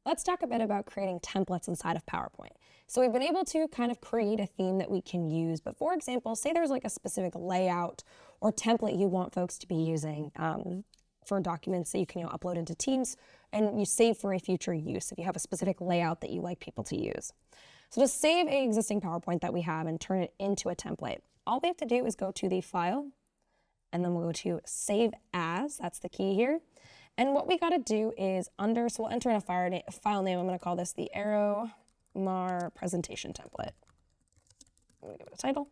let's talk a bit about creating templates inside of PowerPoint. So we've been able to kind of create a theme that we can use, but for example, say there's like a specific layout or template you want folks to be using for documents that you can upload into Teams and you save for a future use if you have a specific layout that you like people to use. So to save an existing PowerPoint that we have and turn it into a template, all we have to do is go to the File, and then we'll go to Save As, that's the key here. And what we got to do is so we'll enter in a file name. I'm going to call this the ArrowMar presentation template. I'm going to give it a title.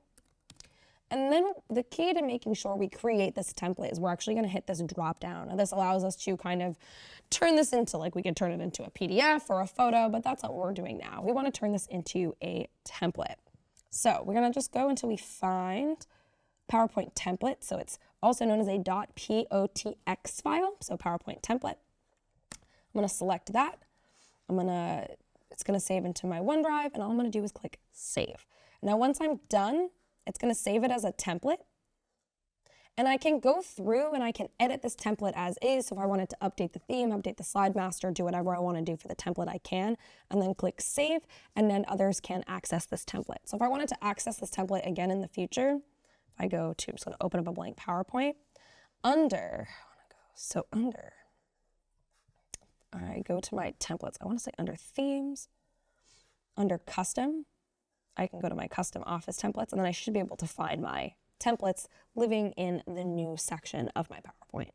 And then the key to making sure we create this template is we're actually going to hit this drop down. And this allows us to kind of turn this into, like we could turn it into a PDF or a photo, but that's not what we're doing now. We want to turn this into a template. So we're going to just go until we find PowerPoint template. So it's also known as a .potx file. So PowerPoint template. I'm going to select that. It's going to save into my OneDrive, and all I'm going to do is click Save. Now, once I'm done, it's going to save it as a template. And I can go through and I can edit this template as is. So if I wanted to update the theme, update the slide master, do whatever I want to do for the template, I can, and then click Save, and then others can access this template. So if I wanted to access this template again in the future, if I go to, I'm just going to open up a blank PowerPoint. I go to my templates. I want to say under Themes, under Custom, I can go to my Custom Office templates, and then I should be able to find my templates living in the new section of my PowerPoint.